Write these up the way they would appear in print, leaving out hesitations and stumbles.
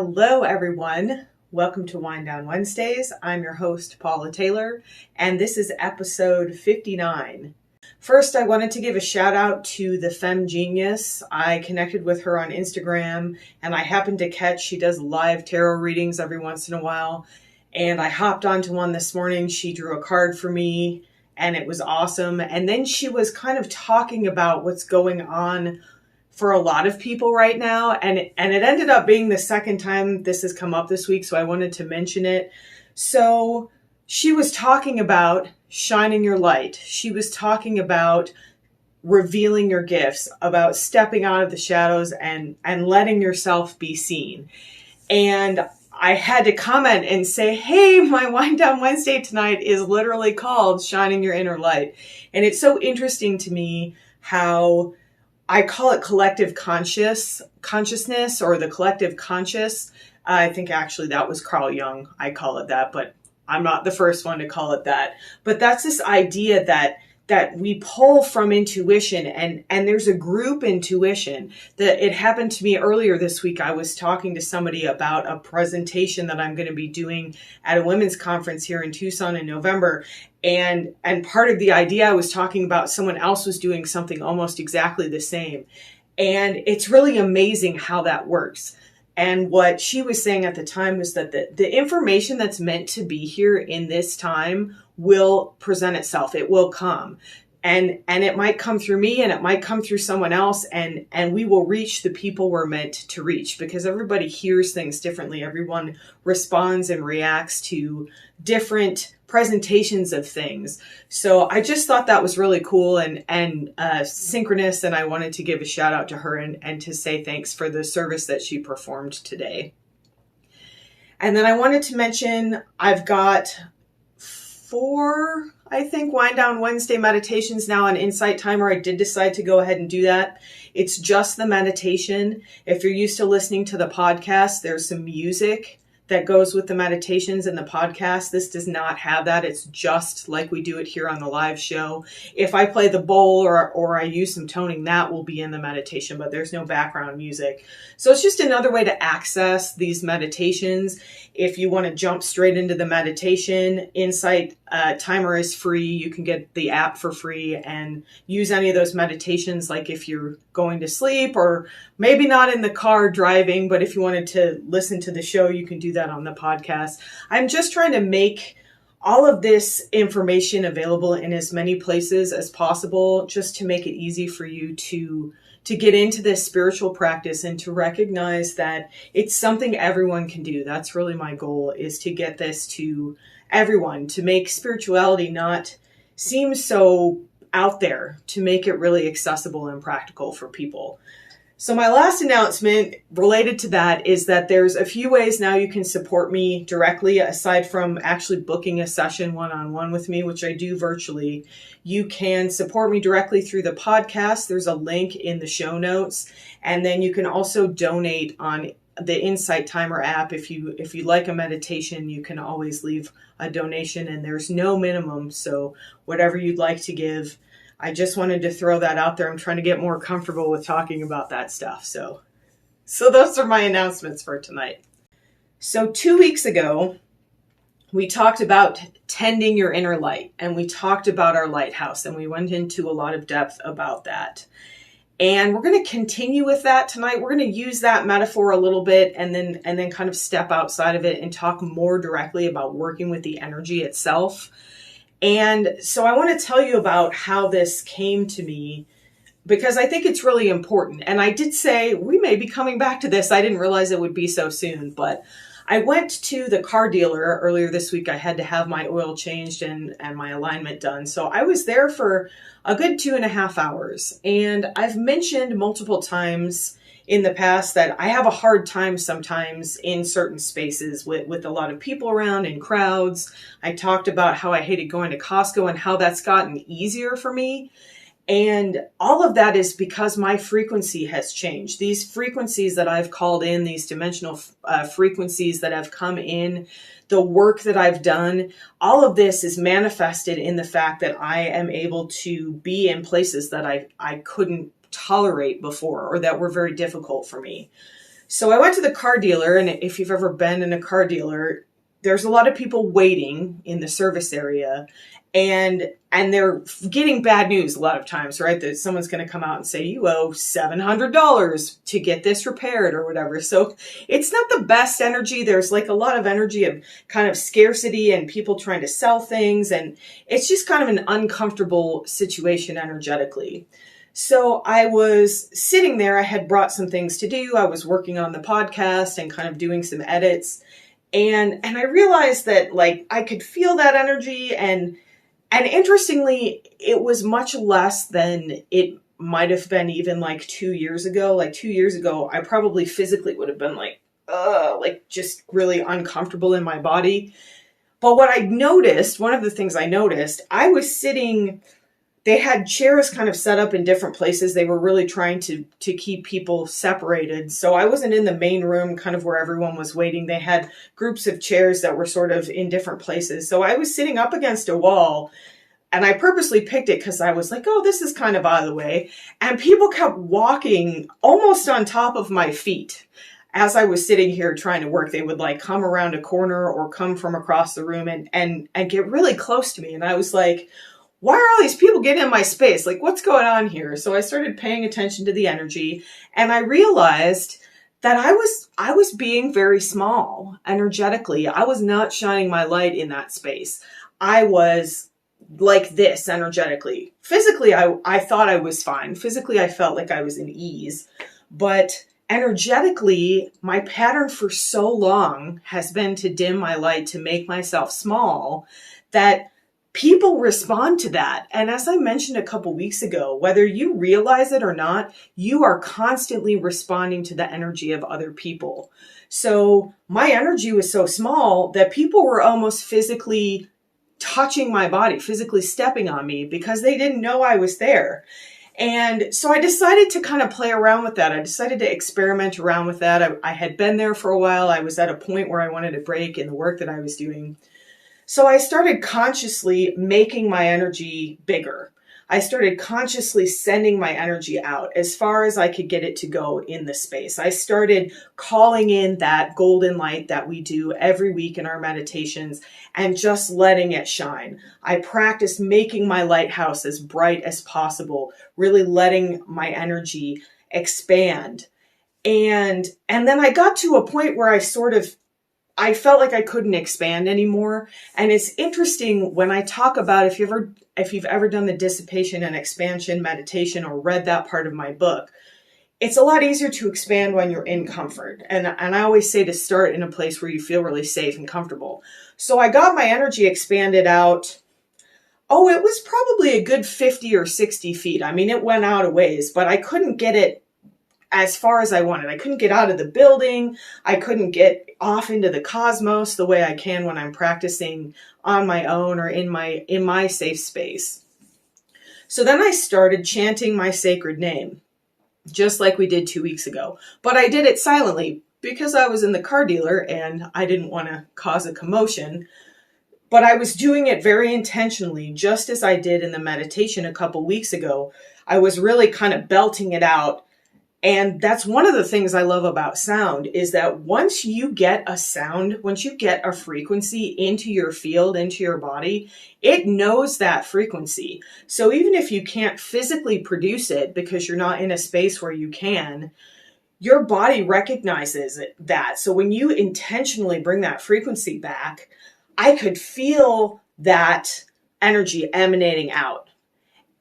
Hello, everyone. Welcome to Wind Down Wednesdays. I'm your host, Paula Taylor, and this is episode 59. First, I wanted to give a shout out to the Femme Genius. I connected with her on Instagram, and I happened to catch she does live tarot readings every once in a while. And I hopped onto one this morning. She drew a card for me, and it was awesome. And then she was kind of talking about what's going on for a lot of people right now. And it ended up being the second time this has come up this week, so I wanted to mention it. So she was talking about shining your light. She was talking about revealing your gifts, about stepping out of the shadows and letting yourself be seen. And I had to comment and say, hey, my Wind Down Wednesday tonight is literally called Shining Your Inner Light. And it's so interesting to me how I call it collective consciousness or the collective conscious. I think actually that was Carl Jung. I call it that, but I'm not the first one to call it that. But that's this idea that we pull from intuition, and there's a group intuition. That it happened to me earlier this week. I was talking to somebody about a presentation that I'm going to be doing at a women's conference here in Tucson in November. And part of the idea I was talking about, someone else was doing something almost exactly the same. And it's really amazing how that works. And what she was saying at the time was that the information that's meant to be here in this time will present itself. It will come. And it might come through me, and it might come through someone else, and we will reach the people we're meant to reach, because everybody hears things differently. Everyone responds and reacts to different presentations of things. So I just thought that was really cool and synchronous, and I wanted to give a shout out to her and to say thanks for the service that she performed today. And then I wanted to mention I've got 4, I think, Wind Down Wednesday meditations now on Insight Timer. I did decide to go ahead and do that. It's just the meditation. If you're used to listening to the podcast, there's some music that goes with the meditations and the podcast. This does not have that. It's just like we do it here on the live show. If I play the bowl or I use some toning, that will be in the meditation, but there's no background music. So it's just another way to access these meditations. If you want to jump straight into the meditation, Insight Timer is free. You can get the app for free and use any of those meditations, like if you're going to sleep or maybe not in the car driving, but if you wanted to listen to the show, you can do that on the podcast. I'm just trying to make all of this information available in as many places as possible, just to make it easy for you to get into this spiritual practice and to recognize that it's something everyone can do. That's really my goal, is to get this to everyone, to make spirituality not seem so out there, to make it really accessible and practical for people. So my last announcement related to that is that there's a few ways now you can support me directly, aside from actually booking a session one-on-one with me, which I do virtually. You can support me directly through the podcast. There's a link in the show notes. And then you can also donate on the Insight Timer app. If you like a meditation, you can always leave a donation, and there's no minimum. So whatever you'd like to give, I just wanted to throw that out there. I'm trying to get more comfortable with talking about that stuff. So those are my announcements for tonight. So 2 weeks ago, we talked about tending your inner light, and we talked about our lighthouse, and we went into a lot of depth about that. And we're going to continue with that tonight. We're going to use that metaphor a little bit and then kind of step outside of it and talk more directly about working with the energy itself. And so I want to tell you about how this came to me, because I think it's really important. And I did say we may be coming back to this. I didn't realize it would be so soon, but I went to the car dealer earlier this week. I had to have my oil changed and my alignment done. So I was there for a good 2.5 hours. And I've mentioned multiple times in the past that I have a hard time sometimes in certain spaces with a lot of people around, in crowds. I talked about how I hated going to Costco and how that's gotten easier for me. And all of that is because my frequency has changed. These frequencies that I've called in, these dimensional frequencies that have come in, the work that I've done, all of this is manifested in the fact that I am able to be in places that I couldn't tolerate before, or that were very difficult for me. So I went to the car dealer, and if you've ever been in a car dealer, there's a lot of people waiting in the service area, and they're getting bad news a lot of times, right? That someone's going to come out and say, you owe $700 to get this repaired or whatever. So it's not the best energy. There's like a lot of energy of kind of scarcity and people trying to sell things. And it's just kind of an uncomfortable situation energetically. So I was sitting there. I had brought some things to do. I was working on the podcast and kind of doing some edits. And I realized that like I could feel that energy, and interestingly, it was much less than it might have been even like 2 years ago. Like 2 years ago, I probably physically would have been like just really uncomfortable in my body. But what I noticed, one of the things I noticed, I was sitting, they had chairs kind of set up in different places. They were really trying to keep people separated. So I wasn't in the main room, kind of where everyone was waiting. They had groups of chairs that were sort of in different places. So I was sitting up against a wall, and I purposely picked it because I was like, oh, this is kind of out of the way. And people kept walking almost on top of my feet. As I was sitting here trying to work, they would like come around a corner or come from across the room and get really close to me. And I was like, why are all these people getting in my space? Like, what's going on here? So I started paying attention to the energy, and I realized that I was being very small energetically. I was not shining my light in that space. I was like this energetically. Physically, I thought I was fine. Physically, I felt like I was in ease. But energetically, my pattern for so long has been to dim my light, to make myself small, that people respond to that. And as I mentioned a couple weeks ago, whether you realize it or not, you are constantly responding to the energy of other people. So my energy was so small that people were almost physically touching my body, physically stepping on me because they didn't know I was there. And so I decided to kind of play around with that. I decided to experiment around with that. I had been there for a while. I was at a point where I wanted to break in the work that I was doing. So I started consciously making my energy bigger. I started consciously sending my energy out as far as I could get it to go in the space. I started calling in that golden light that we do every week in our meditations and just letting it shine. I practiced making my lighthouse as bright as possible, really letting my energy expand. And then I got to a point where I felt like I couldn't expand anymore. And it's interesting when I talk about, if you've ever done the dissipation and expansion meditation or read that part of my book, it's a lot easier to expand when you're in comfort. And I always say to start in a place where you feel really safe and comfortable. So I got my energy expanded out. Oh, it was probably a good 50 or 60 feet. I mean, it went out a ways, but I couldn't get it as far as I wanted. I couldn't get out of the building. I couldn't get off into the cosmos the way I can when I'm practicing on my own or in my safe space. So then I started chanting my sacred name, just like we did 2 weeks ago. But I did it silently because I was in the car dealer and I didn't want to cause a commotion. But I was doing it very intentionally, just as I did in the meditation a couple weeks ago. I was really kind of belting it out. And that's one of the things I love about sound, is that once you get a sound, once you get a frequency into your field, into your body, it knows that frequency. So even if you can't physically produce it because you're not in a space where you can, your body recognizes that. So when you intentionally bring that frequency back, I could feel that energy emanating out.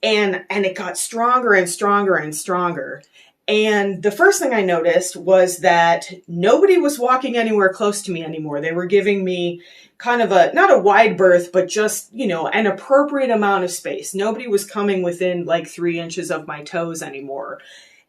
And it got stronger and stronger and stronger. And the first thing I noticed was that nobody was walking anywhere close to me anymore. They were giving me kind of not a wide berth, but just, an appropriate amount of space. Nobody was coming within like 3 inches of my toes anymore.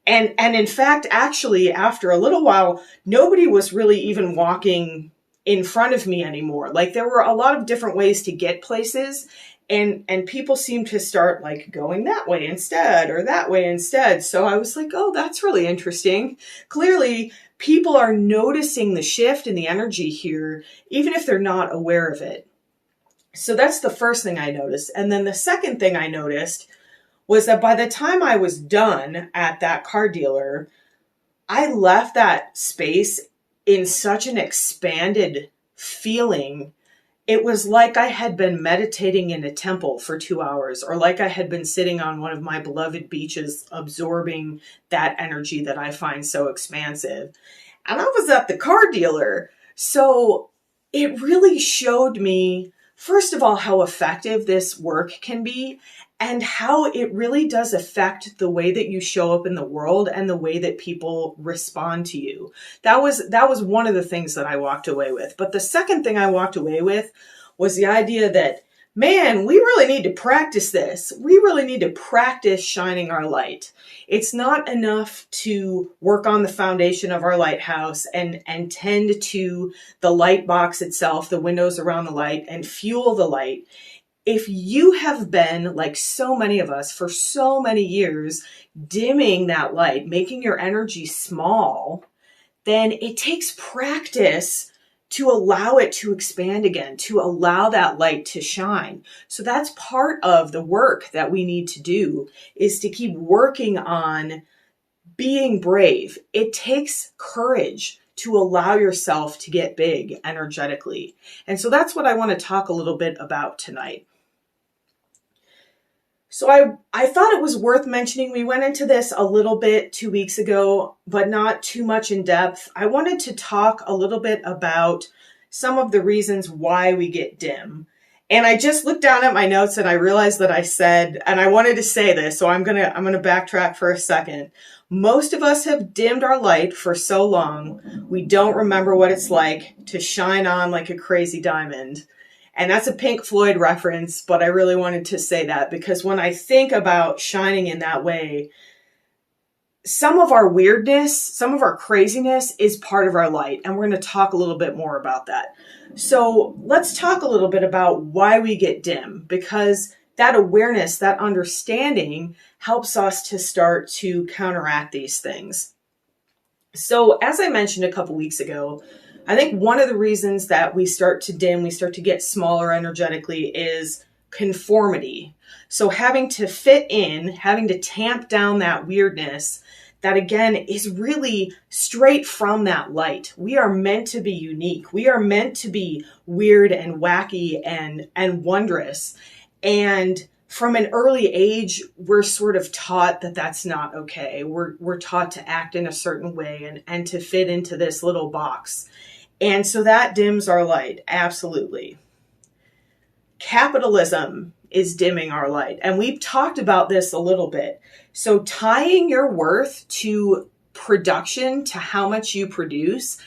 And in fact, actually, after a little while, nobody was really even walking in front of me anymore. Like, there were a lot of different ways to get places. And people seem to start like going that way instead or that way instead. So I was like, oh, that's really interesting. Clearly, people are noticing the shift in the energy here, even if they're not aware of it. So that's the first thing I noticed. And then the second thing I noticed was that by the time I was done at that car dealer, I left that space in such an expanded feeling. It was like I had been meditating in a temple for 2 hours, or like I had been sitting on one of my beloved beaches, absorbing that energy that I find so expansive. And I was at the car dealer. So it really showed me, first of all, how effective this work can be and how it really does affect the way that you show up in the world and the way that people respond to you. That was one of the things that I walked away with. But the second thing I walked away with was the idea that, man, we really need to practice this. We really need to practice shining our light. It's not enough to work on the foundation of our lighthouse and tend to the light box itself, the windows around the light, and fuel the light. If you have been, like so many of us, for so many years, dimming that light, making your energy small, then it takes practice to allow it to expand again, to allow that light to shine. So that's part of the work that we need to do, is to keep working on being brave. It takes courage to allow yourself to get big energetically. And so that's what I want to talk a little bit about tonight. So I thought it was worth mentioning. We went into this a little bit 2 weeks ago, but not too much in depth. I wanted to talk a little bit about some of the reasons why we get dim. And I just looked down at my notes and I realized that I said, and I wanted to say this, so I'm going to backtrack for a second. Most of us have dimmed our light for so long, we don't remember what it's like to shine on like a crazy diamond. And that's a Pink Floyd reference, but I really wanted to say that because when I think about shining in that way, some of our weirdness, some of our craziness is part of our light. And we're going to talk a little bit more about that. So let's talk a little bit about why we get dim, because that awareness, that understanding helps us to start to counteract these things. So as I mentioned a couple weeks ago, I think one of the reasons that we start to dim, we start to get smaller energetically, is conformity. So having to fit in, having to tamp down that weirdness, that again is really straight from that light. We are meant to be unique. We are meant to be weird and wacky and wondrous. And from an early age, we're sort of taught that that's not okay. We're taught to act in a certain way and to fit into this little box. And so that dims our light, absolutely. Capitalism is dimming our light. And we've talked about this a little bit. So tying your worth to production, to how much you produce,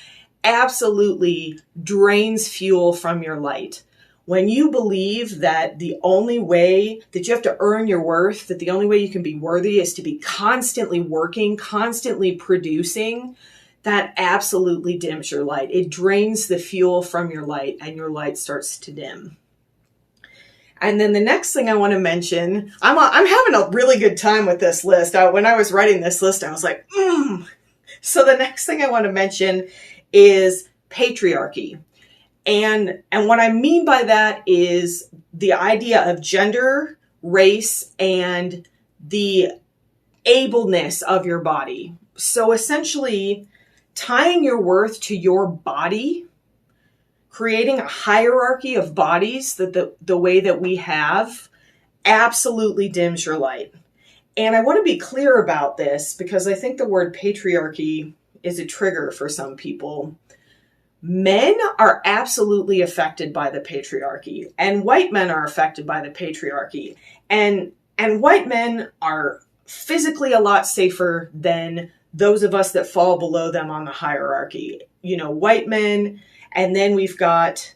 absolutely drains fuel from your light. When you believe that the only way that you have to earn your worth, that the only way you can be worthy is to be constantly working, constantly producing, that absolutely dims your light. It drains the fuel from your light and your light starts to dim. And then the next thing I want to mention, I'm having a really good time with this list. When I was writing this list, I was like, So the next thing I want to mention is patriarchy. And what I mean by that is the idea of gender, race, and the ableness of your body. So essentially, tying your worth to your body, creating a hierarchy of bodies that the way that we have, absolutely dims your light. And I want to be clear about this because I think the word patriarchy is a trigger for some people. Men are absolutely affected by the patriarchy, and white men are affected by the patriarchy. And white men are physically a lot safer than those of us that fall below them on the hierarchy. You know, white men, and then we've got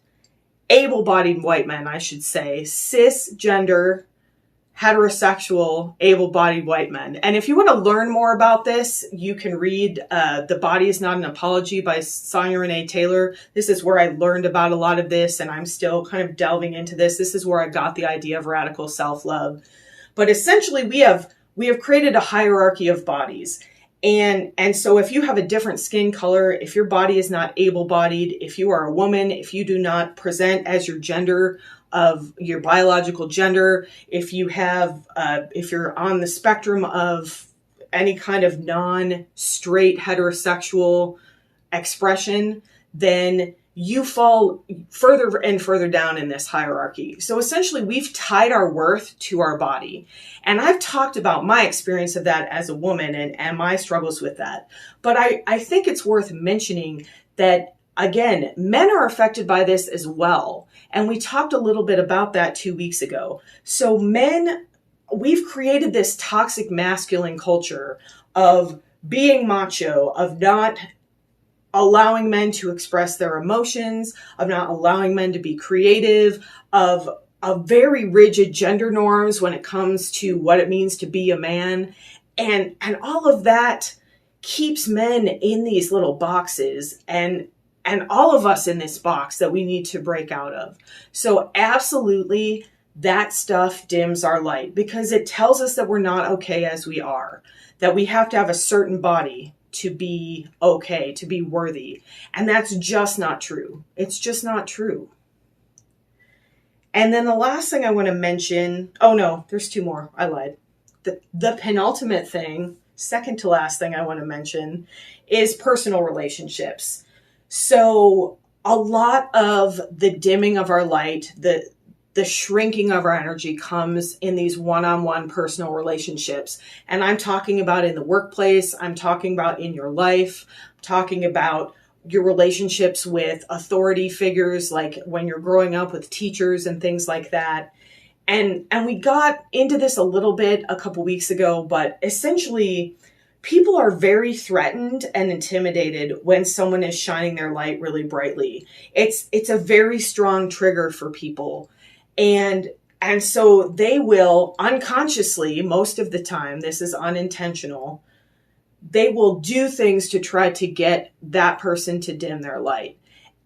able-bodied white men, I should say, cisgender, heterosexual, able-bodied white men. And if you want to learn more about this, you can read The Body is Not an Apology by Sonia Renee Taylor. This is where I learned about a lot of this, and I'm still kind of delving into this. This is where I got the idea of radical self-love. But essentially, we have created a hierarchy of bodies. And so if you have a different skin color, if your body is not able-bodied, if you are a woman, if you do not present as your gender of your biological gender, if you have, if you're on the spectrum of any kind of non-straight heterosexual expression, then you fall further and further down in this hierarchy. So essentially, we've tied our worth to our body. And I've talked about my experience of that as a woman and my struggles with that. But I think it's worth mentioning that, again, men are affected by this as well. And we talked a little bit about that 2 weeks ago. So men, we've created this toxic masculine culture of being macho, of not allowing men to express their emotions, of not allowing men to be creative, of very rigid gender norms when it comes to what it means to be a man. And all of that keeps men in these little boxes and all of us in this box that we need to break out of. So absolutely, that stuff dims our light because it tells us that we're not okay as we are, that we have to have a certain body to be okay, to be worthy. And that's just not true. It's just not true. And then the last thing I want to mention, oh no, there's two more. I lied. The penultimate thing, second to last thing I want to mention is personal relationships. So a lot of the dimming of our light, the shrinking of our energy comes in these one-on-one personal relationships. And I'm talking about in the workplace. I'm talking about in your life. I'm talking about your relationships with authority figures, like when you're growing up with teachers and things like that. And we got into this a little bit a couple weeks ago, but essentially people are very threatened and intimidated when someone is shining their light really brightly. It's a very strong trigger for people. And so they will unconsciously, most of the time, this is unintentional, they will do things to try to get that person to dim their light.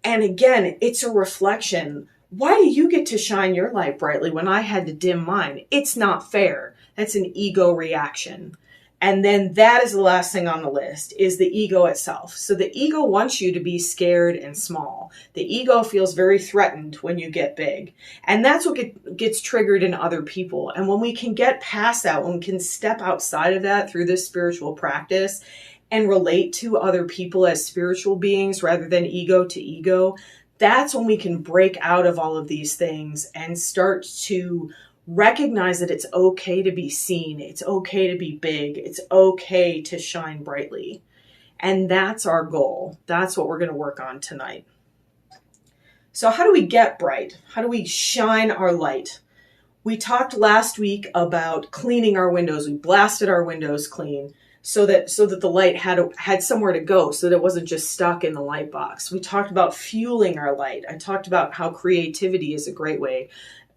And again, it's a reflection. Why do you get to shine your light brightly when I had to dim mine? It's not fair. That's an ego reaction. And then that is the last thing on the list, is the ego itself. So the ego wants you to be scared and small. The ego feels very threatened when you get big. And that's what gets triggered in other people. And when we can get past that, when we can step outside of that through this spiritual practice and relate to other people as spiritual beings rather than ego to ego, that's when we can break out of all of these things and start to recognize that it's okay to be seen. It's okay to be big. It's okay to shine brightly. And that's our goal. That's what we're going to work on tonight. So how do we get bright? How do we shine our light? We talked last week about cleaning our windows. We blasted our windows clean so that the light had somewhere to go, so that it wasn't just stuck in the light box. We talked about fueling our light. I talked about how creativity is a great way.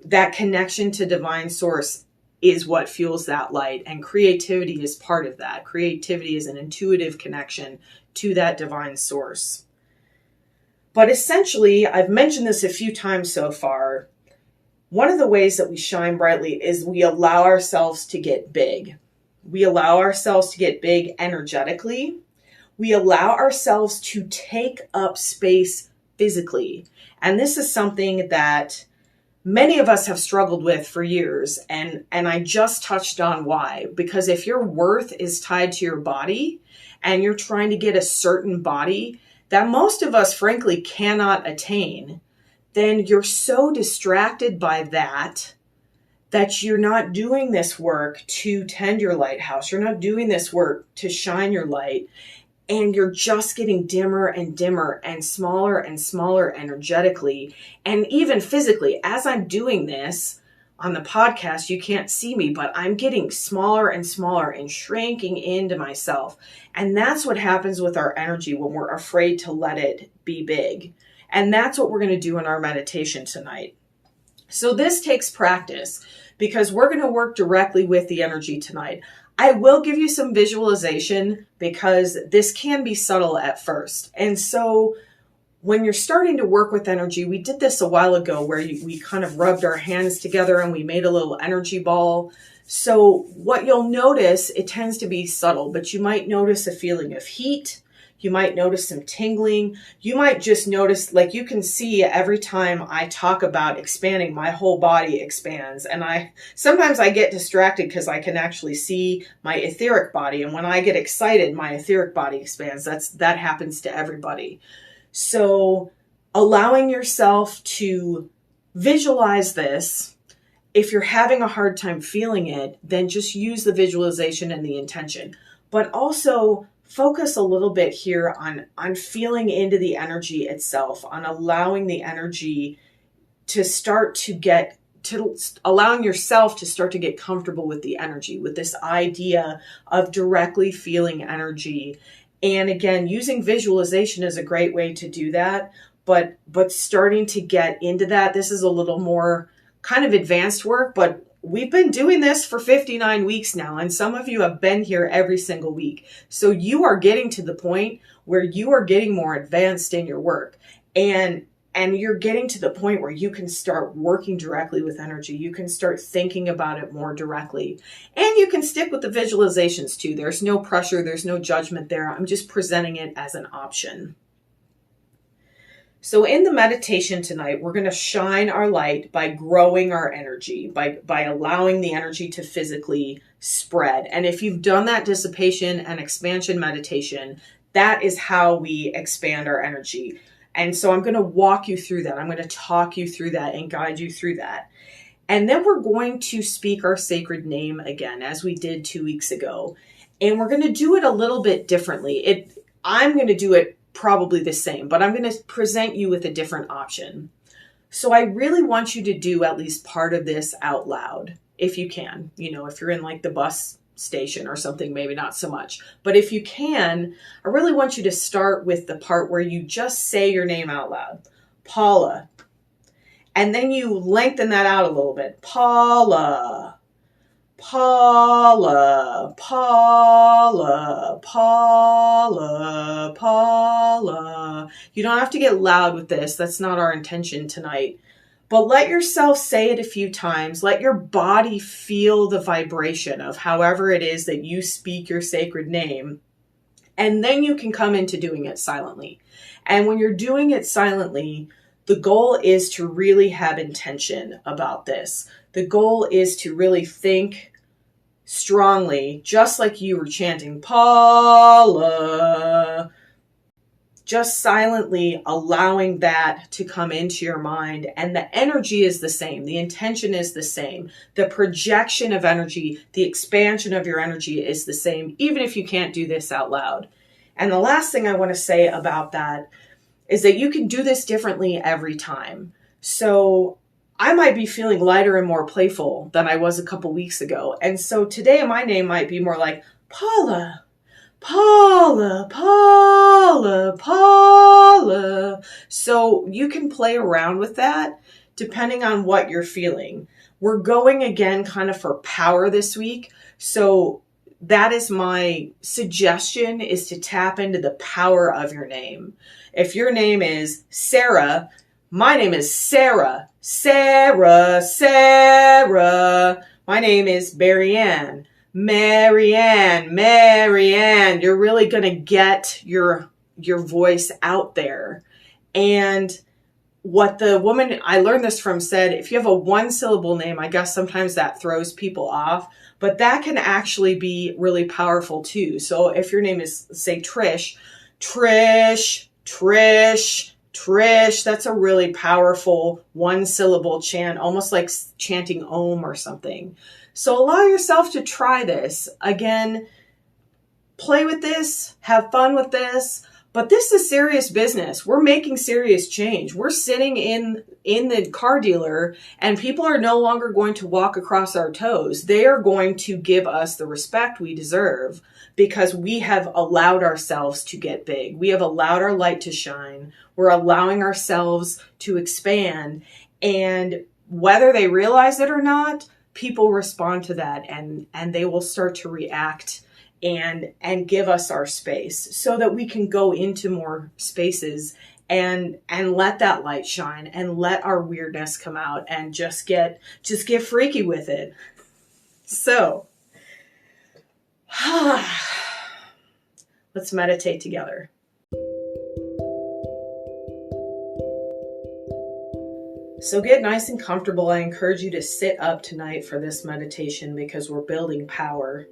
That connection to divine source is what fuels that light. And creativity is part of that. Creativity is an intuitive connection to that divine source. But essentially, I've mentioned this a few times so far. One of the ways that we shine brightly is we allow ourselves to get big. We allow ourselves to get big energetically. We allow ourselves to take up space physically. And this is something that many of us have struggled with for years, and I just touched on why. Because if your worth is tied to your body and you're trying to get a certain body that most of us frankly cannot attain, then you're so distracted by that you're not doing this work to tend your lighthouse. You're not doing this work to shine your light. And you're just getting dimmer and dimmer and smaller energetically and even physically. As I'm doing this on the podcast, you can't see me, but I'm getting smaller and smaller and shrinking into myself. And that's what happens with our energy when we're afraid to let it be big. And that's what we're going to do in our meditation tonight. So this takes practice because we're going to work directly with the energy tonight. I will give you some visualization because this can be subtle at first. And so when you're starting to work with energy, we did this a while ago where we kind of rubbed our hands together and we made a little energy ball. So what you'll notice, it tends to be subtle, but you might notice a feeling of heat. You might notice some tingling. You might just notice, like you can see every time I talk about expanding, my whole body expands. And sometimes I get distracted because I can actually see my etheric body. And when I get excited, my etheric body expands. That happens to everybody. So allowing yourself to visualize this. If you're having a hard time feeling it, then just use the visualization and the intention. But also focus a little bit here on feeling into the energy itself, on allowing the energy to start to get, to allowing yourself to start to get comfortable with the energy, with this idea of directly feeling energy. And again, using visualization is a great way to do that. But starting to get into that, this is a little more kind of advanced work, but we've been doing this for 59 weeks now, and some of you have been here every single week. So you are getting to the point where you are getting more advanced in your work, and you're getting to the point where you can start working directly with energy. You can start thinking about it more directly, and you can stick with the visualizations too. There's no pressure, there's no judgment there. I'm just presenting it as an option. So in the meditation tonight, we're going to shine our light by growing our energy, by allowing the energy to physically spread. And if you've done that dissipation and expansion meditation, that is how we expand our energy. And so I'm going to walk you through that. I'm going to talk you through that and guide you through that. And then we're going to speak our sacred name again, as we did 2 weeks ago. And we're going to do it a little bit differently. I'm going to do it probably the same, but I'm going to present you with a different option. So I really want you to do at least part of this out loud, if you can. If you're in like the bus station or something, maybe not so much. But if you can, I really want you to start with the part where you just say your name out loud. Paula. And then you lengthen that out a little bit. Paula. Paula, Paula, Paula, Paula. You don't have to get loud with this. That's not our intention tonight. But let yourself say it a few times. Let your body feel the vibration of however it is that you speak your sacred name. And then you can come into doing it silently. And when you're doing it silently, the goal is to really have intention about this. The goal is to really think strongly, just like you were chanting Paula, just silently allowing that to come into your mind. And the energy is the same. The intention is the same. The projection of energy, the expansion of your energy is the same, even if you can't do this out loud. And the last thing I want to say about that is that you can do this differently every time. So I might be feeling lighter and more playful than I was a couple weeks ago. And so today my name might be more like Paula, Paula, Paula, Paula. So you can play around with that depending on what you're feeling. We're going again kind of for power this week. So that is my suggestion, is to tap into the power of your name. If your name is Sarah, my name is Sarah. Sarah, Sarah. My name is Marianne. Marianne, Marianne. You're really going to get your voice out there. And what the woman I learned this from said, if you have a 1-syllable name, I guess sometimes that throws people off, but that can actually be really powerful too. So if your name is, say, Trish, Trish, Trish, Trish, that's a really powerful 1-syllable chant, almost like chanting Om or something. So allow yourself to try this. Again, play with this, have fun with this, but this is serious business. We're making serious change. We're sitting in the car dealer and people are no longer going to walk across our toes. They are going to give us the respect we deserve because we have allowed ourselves to get big. We have allowed our light to shine. We're allowing ourselves to expand. And whether they realize it or not, people respond to that and they will start to react and give us our space so that we can go into more spaces and let that light shine and let our weirdness come out and just get freaky with it. So let's meditate together. So get nice and comfortable. I encourage you to sit up tonight for this meditation because we're building power.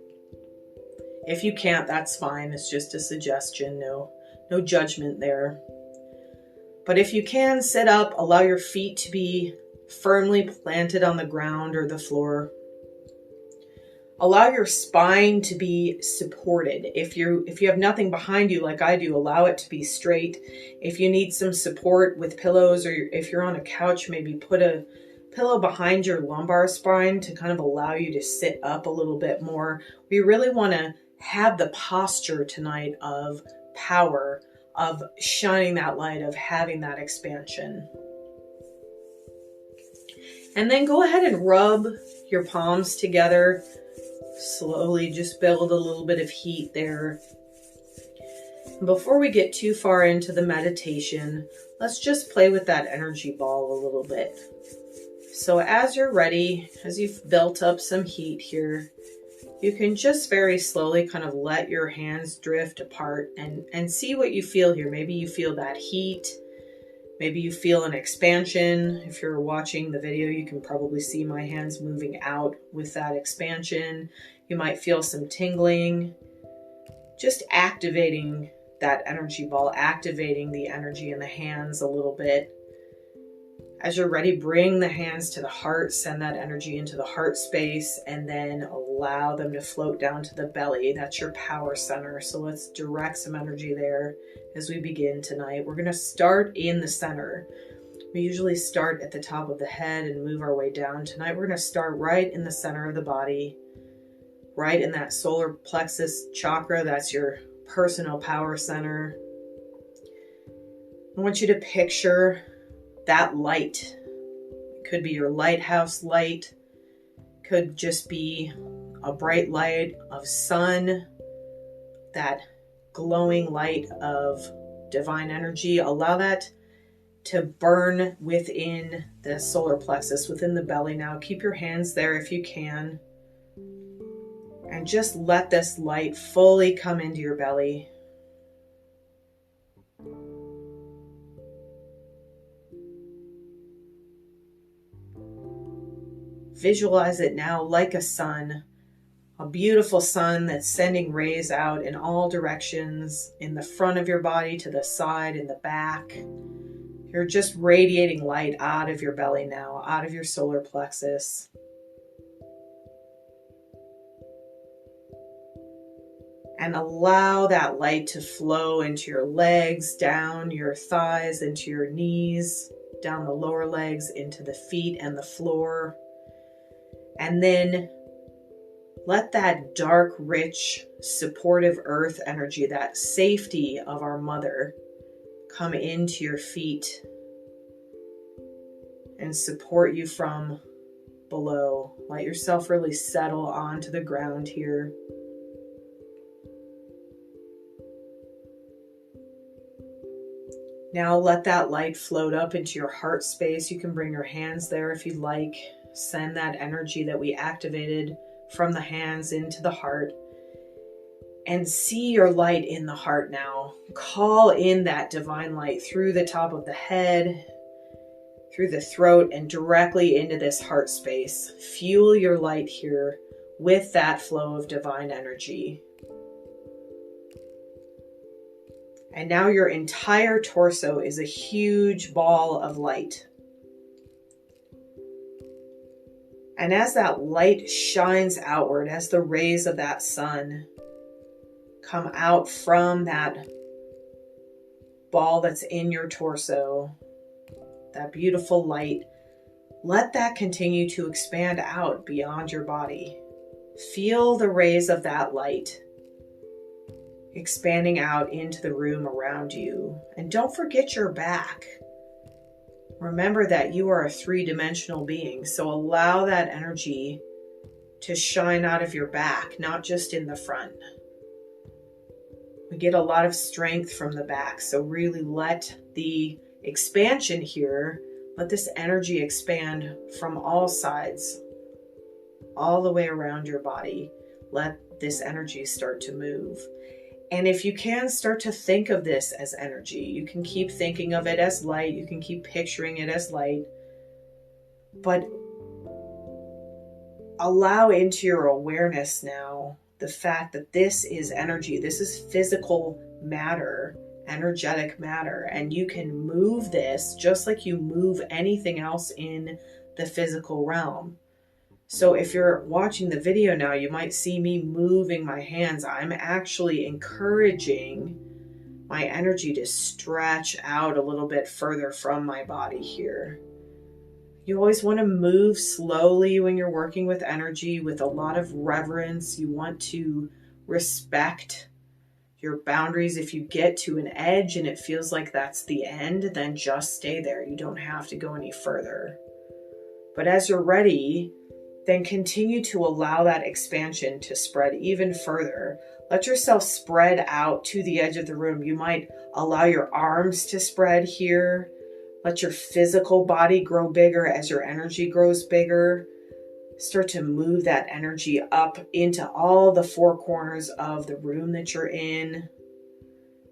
If you can't, that's fine. It's just a suggestion. No judgment there. But if you can, sit up, allow your feet to be firmly planted on the ground or the floor. Allow your spine to be supported. If you have nothing behind you like I do, allow it to be straight. If you need some support with pillows, or if you're on a couch, maybe put a pillow behind your lumbar spine to kind of allow you to sit up a little bit more. We really want to have the posture tonight of power, of shining that light, of having that expansion. And then go ahead and rub your palms together. Slowly just build a little bit of heat there. Before we get too far into the meditation, let's just play with that energy ball a little bit. So as you're ready, as you've built up some heat here, you can just very slowly kind of let your hands drift apart and see what you feel here. Maybe you feel that heat. Maybe you feel an expansion. If you're watching the video, you can probably see my hands moving out with that expansion. You might feel some tingling. Just activating that energy ball, activating the energy in the hands a little bit. As you're ready, bring the hands to the heart, send that energy into the heart space, and then allow them to float down to the belly. That's your power center. So let's direct some energy there as we begin tonight. We're going to start in the center. We usually start at the top of the head and move our way down. Tonight we're going to start right in the center of the body, right in that solar plexus chakra. That's your personal power center. I want you to picture that light. It could be your lighthouse light, could just be a bright light of sun, that glowing light of divine energy. Allow that to burn within the solar plexus, within the belly now. Keep your hands there if you can. And just let this light fully come into your belly. Visualize it now like a sun, a beautiful sun that's sending rays out in all directions, in the front of your body, to the side, in the back. You're just radiating light out of your belly now, out of your solar plexus. And allow that light to flow into your legs, down your thighs, into your knees, down the lower legs, into the feet and the floor. And then let that dark, rich, supportive earth energy, that safety of our mother, come into your feet and support you from below. Let yourself really settle onto the ground here. Now let that light float up into your heart space. You can bring your hands there if you'd like. Send that energy that we activated from the hands into the heart. And see your light in the heart now. Call in that divine light through the top of the head, through the throat, and directly into this heart space. Fuel your light here with that flow of divine energy. And now your entire torso is a huge ball of light. And as that light shines outward, as the rays of that sun come out from that ball that's in your torso, that beautiful light, let that continue to expand out beyond your body. Feel the rays of that light expanding out into the room around you. And don't forget your back. Remember that you are a three-dimensional being, so allow that energy to shine out of your back, not just in the front. We get a lot of strength from the back, so really let the expansion here, let this energy expand from all sides, all the way around your body. Let this energy start to move. And if you can, start to think of this as energy. You can keep thinking of it as light. You can keep picturing it as light. But allow into your awareness now the fact that this is energy, this is physical matter, energetic matter, and you can move this just like you move anything else in the physical realm. So if you're watching the video now, you might see me moving my hands. I'm actually encouraging my energy to stretch out a little bit further from my body here. You always want to move slowly when you're working with energy, with a lot of reverence. You want to respect your boundaries. If you get to an edge and it feels like that's the end, then just stay there. You don't have to go any further. But as you're ready, then continue to allow that expansion to spread even further. Let yourself spread out to the edge of the room. You might allow your arms to spread here. Let your physical body grow bigger as your energy grows bigger. Start to move that energy up into all the four corners of the room that you're in.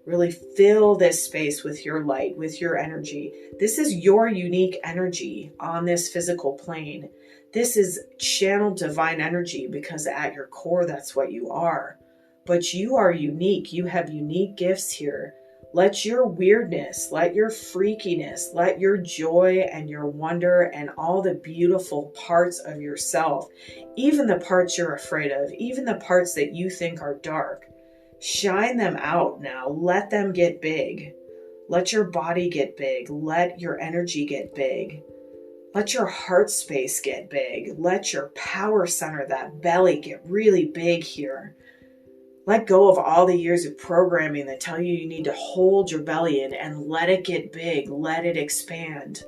Really fill this space with your light, with your energy. This is your unique energy on this physical plane. This is channeled divine energy because at your core, that's what you are. But you are unique. You have unique gifts here. Let your weirdness, let your freakiness, let your joy and your wonder and all the beautiful parts of yourself, even the parts you're afraid of, even the parts that you think are dark, shine them out now. Let them get big. Let your body get big. Let your energy get big. Let your heart space get big. Let your power center, that belly, get really big here. Let go of all the years of programming that tell you need to hold your belly in and let it get big. Let it expand.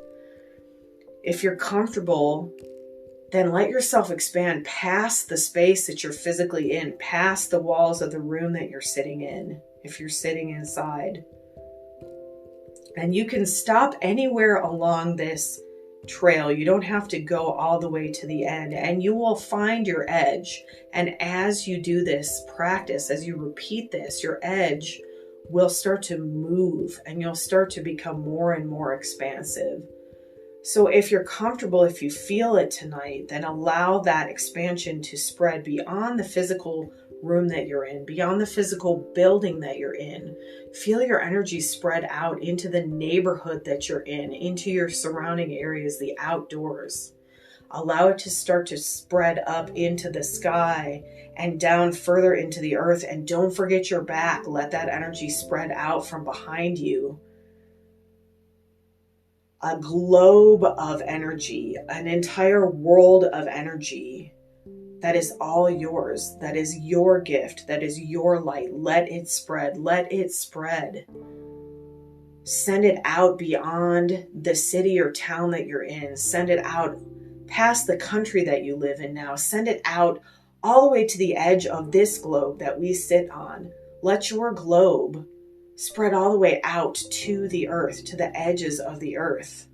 If you're comfortable, then let yourself expand past the space that you're physically in, past the walls of the room that you're sitting in, if you're sitting inside. And you can stop anywhere along this trail. You don't have to go all the way to the end, and you will find your edge. And as you do this practice, as you repeat this, your edge will start to move and you'll start to become more and more expansive. So if you're comfortable, if you feel it tonight, then allow that expansion to spread beyond the physical room that you're in, beyond the physical building that you're in. Feel your energy spread out into the neighborhood that you're in, into your surrounding areas, the outdoors. Allow it to start to spread up into the sky and down further into the earth. And don't forget your back. Let that energy spread out from behind you. A globe of energy, an entire world of energy. That is all yours. That is your gift. That is your light. Let it spread. Let it spread. Send it out beyond the city or town that you're in. Send it out past the country that you live in now. Send it out all the way to the edge of this globe that we sit on. Let your globe spread all the way out to the earth, to the edges of the earth.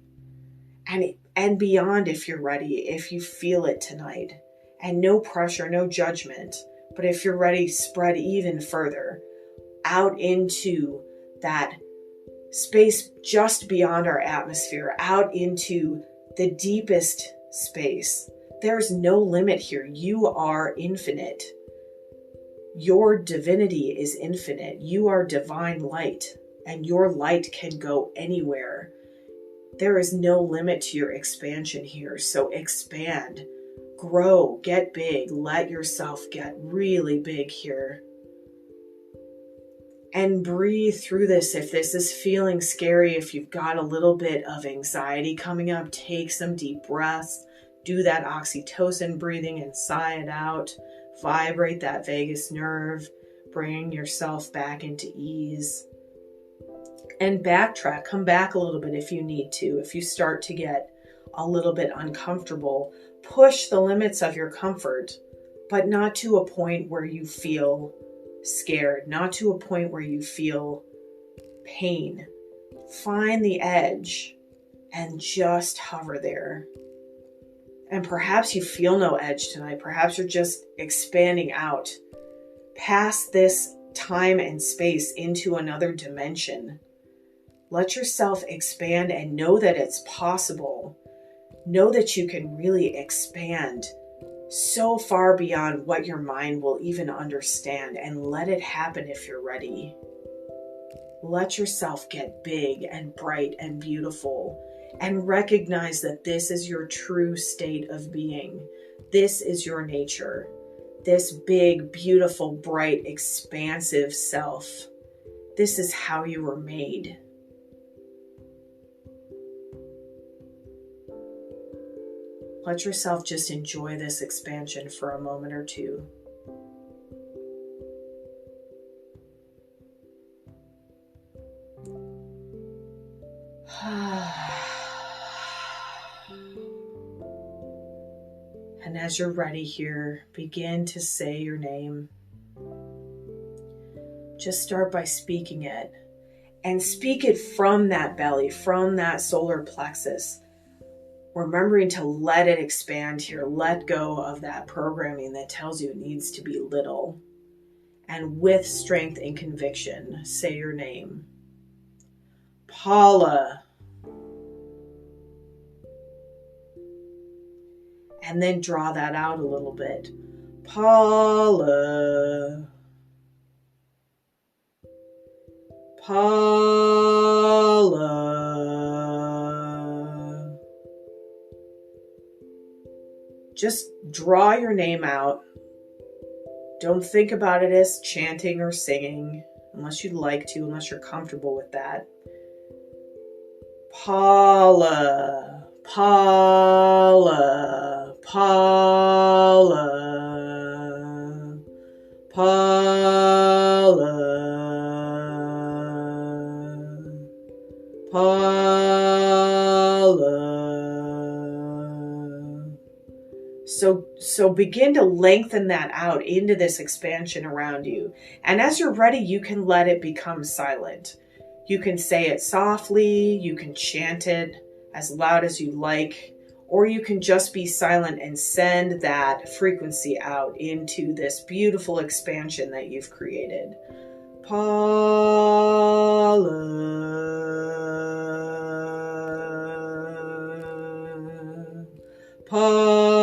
And beyond if you're ready, if you feel it tonight. And no pressure, no judgment. But if you're ready, spread even further out into that space just beyond our atmosphere, out into the deepest space. There's no limit here. You are infinite. Your divinity is infinite. You are divine light, and your light can go anywhere. There is no limit to your expansion here. So expand. Grow, get big, let yourself get really big here. And breathe through this. If this is feeling scary, if you've got a little bit of anxiety coming up, take some deep breaths. Do that oxytocin breathing and sigh it out. Vibrate that vagus nerve, bringing yourself back into ease. And backtrack, come back a little bit if you need to. If you start to get a little bit uncomfortable, push the limits of your comfort, but not to a point where you feel scared, not to a point where you feel pain. Find the edge and just hover there. And perhaps you feel no edge tonight. Perhaps you're just expanding out past this time and space into another dimension. Let yourself expand and know that it's possible. know that you can really expand so far beyond what your mind will even understand, and let it happen if you're ready. Let yourself get big and bright and beautiful, and recognize that this is your true state of being. This is your nature. This big, beautiful, bright, expansive self. This is how you were made. Let yourself just enjoy this expansion for a moment or two. And as you're ready here, begin to say your name. Just start by speaking it. And speak it from that belly, from that solar plexus. Remembering to let it expand here. Let go of that programming that tells you it needs to be little. And with strength and conviction, say your name. Paula. And then draw that out a little bit. Paula. Paula. Just draw your name out. Don't think about it as chanting or singing, unless you'd like to, unless you're comfortable with that. Paula, Paula, Paula, Paula, Paula. So begin to lengthen that out into this expansion around you. And as you're ready, you can let it become silent. You can say it softly, you can chant it as loud as you like, or you can just be silent and send that frequency out into this beautiful expansion that you've created. Paula, Paula,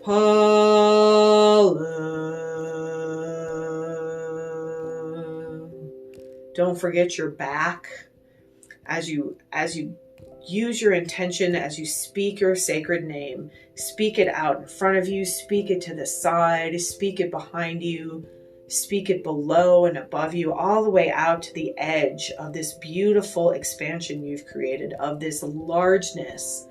Paula. Don't forget your back as you use your intention, as you speak your sacred name. Speak it out in front of you, speak it to the side, speak it behind you, speak it below and above you, all the way out to the edge of this beautiful expansion you've created, of this largeness,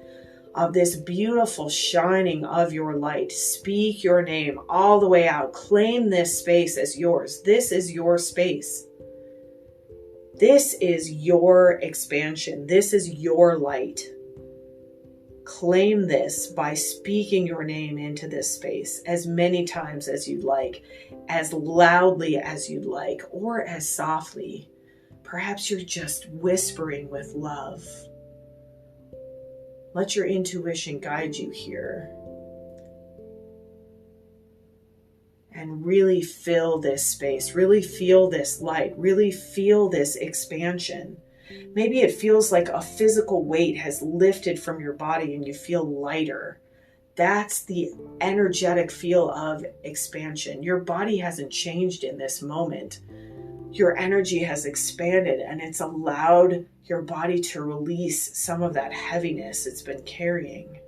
of this beautiful shining of your light. Speak your name all the way out. Claim this space as yours. This is your space. This is your expansion. This is your light. Claim this by speaking your name into this space as many times as you'd like, as loudly as you'd like, or as softly. Perhaps you're just whispering with love. Let your intuition guide you here. And really fill this space, really feel this light, really feel this expansion. Maybe it feels like a physical weight has lifted from your body and you feel lighter. That's the energetic feel of expansion. Your body hasn't changed in this moment. Your energy has expanded and it's allowed your body to release some of that heaviness it's been carrying.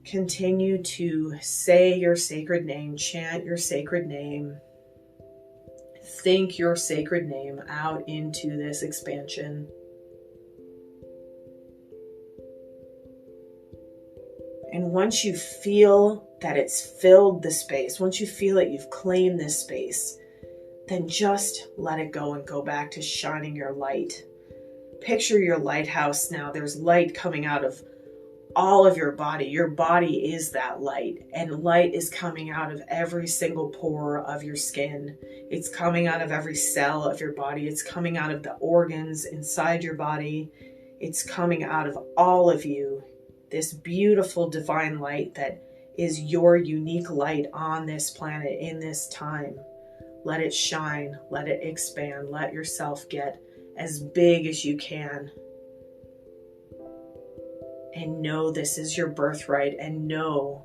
Continue to say your sacred name, chant your sacred name, think your sacred name out into this expansion. And once you feel that it's filled the space, once you feel that you've claimed this space, then just let it go and go back to shining your light. Picture your lighthouse now. There's light coming out of all of your body. Your body is that light, and light is coming out of every single pore of your skin. It's coming out of every cell of your body. It's coming out of the organs inside your body. It's coming out of all of you. This beautiful divine light that is your unique light on this planet in this time. Let it shine, let it expand, let yourself get as big as you can. And know this is your birthright, and know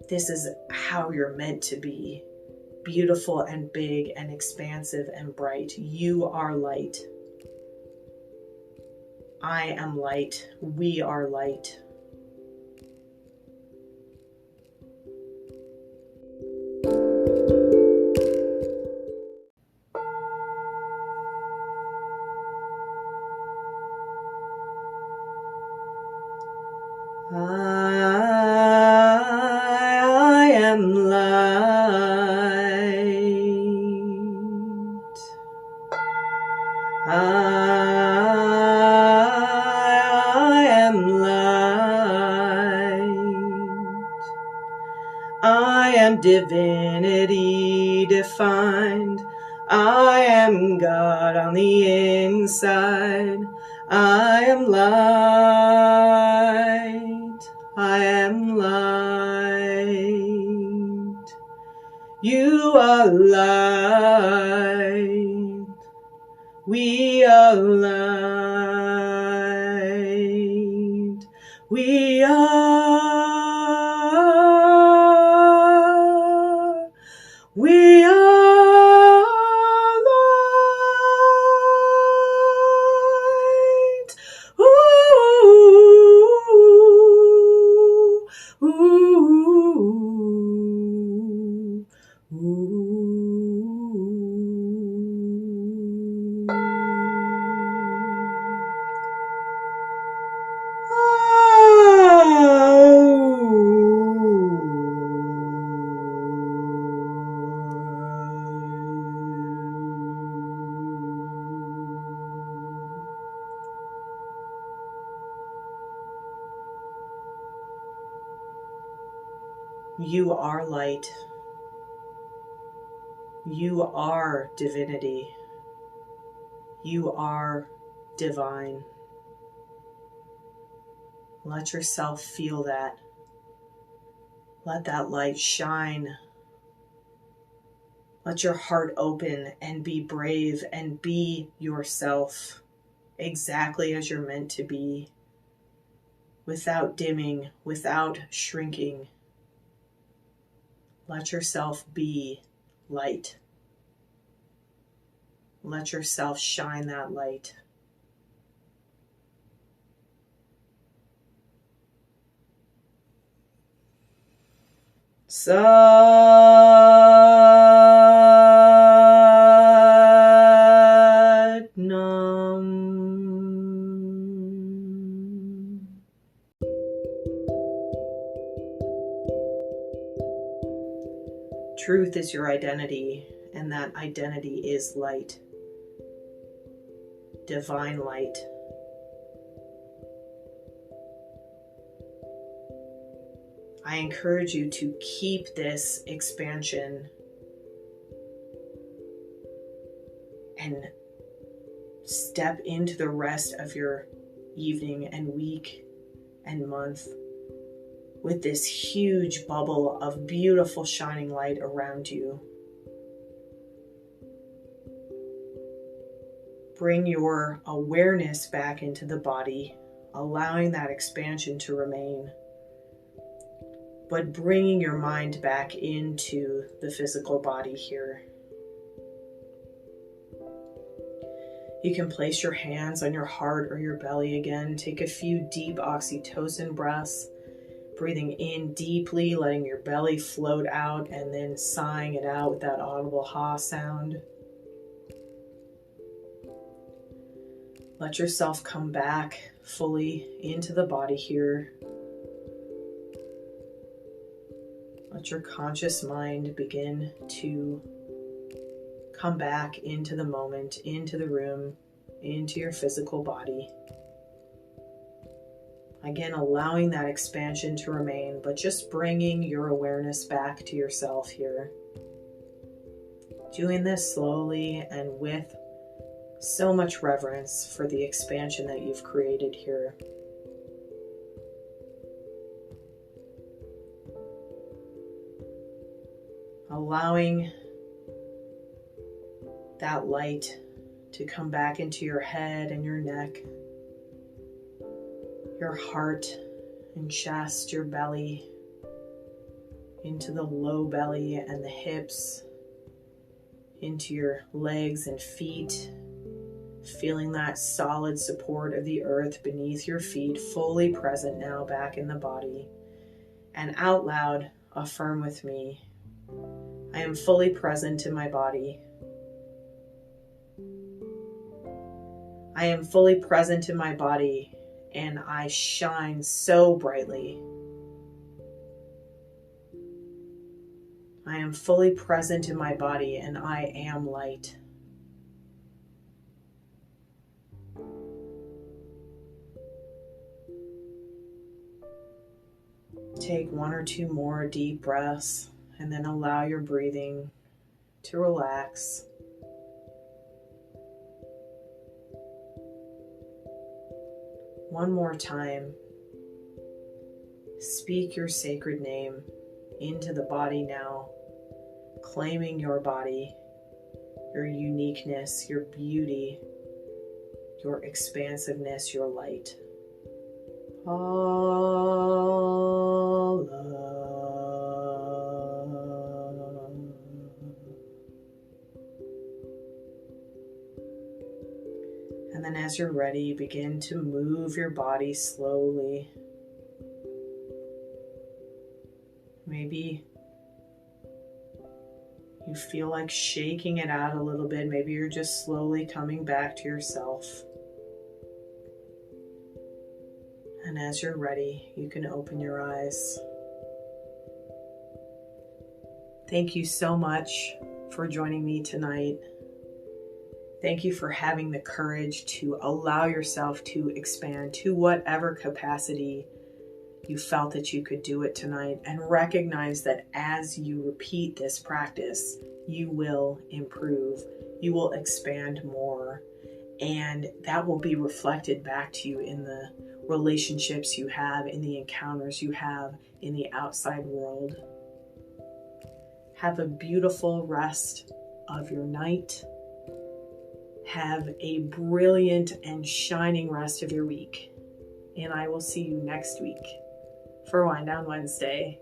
this is how you're meant to be. Beautiful and big and expansive and bright. You are light. I am light. We are light. I am light. I am light. I am divinity defined. I am God on the inside. I am light. I am light. You are light. We are light. We are. We are light. Ooh, ooh, ooh. You are light. You are divinity. You are divine. Let yourself feel that. Let that light shine. Let your heart open and be brave and be yourself exactly as you're meant to be, without dimming, without shrinking. Let yourself be light. Let yourself shine that light. Satnam. Truth is your identity, and that identity is light. Divine light. I encourage you to keep this expansion and step into the rest of your evening and week and month with this huge bubble of beautiful shining light around you. Bring your awareness back into the body, allowing that expansion to remain, but bringing your mind back into the physical body here. You can place your hands on your heart or your belly again. Take a few deep oxytocin breaths, breathing in deeply, letting your belly float out, and then sighing it out with that audible ha sound. Let yourself come back fully into the body here. Let your conscious mind begin to come back into the moment, into the room, into your physical body. Again, allowing that expansion to remain, but just bringing your awareness back to yourself here. Doing this slowly and with so much reverence for the expansion that you've created here. allowing that light to come back into your head and your neck, your heart and chest, your belly, into the low belly and the hips, into your legs and feet, feeling that solid support of the earth beneath your feet, fully present now back in the body. And out loud, affirm with me, I am fully present in my body. I am fully present in my body, and I shine so brightly. I am fully present in my body, and I am light. Take 1 or 2 more deep breaths, and then allow your breathing to relax. One more time. Speak your sacred name into the body now, claiming your body, your uniqueness, your beauty, your expansiveness, your light. And then as you're ready, begin to move your body slowly. Maybe you feel like shaking it out a little bit. Maybe you're just slowly coming back to yourself. And as you're ready, you can open your eyes. Thank you so much for joining me tonight. Thank you for having the courage to allow yourself to expand to whatever capacity you felt that you could do it tonight, and recognize that as you repeat this practice, you will improve, you will expand more, and that will be reflected back to you in the relationships you have, in the encounters you have in the outside world. Have a beautiful rest of your night. Have a brilliant and shining rest of your week. And I will see you next week for Wind Down Wednesday.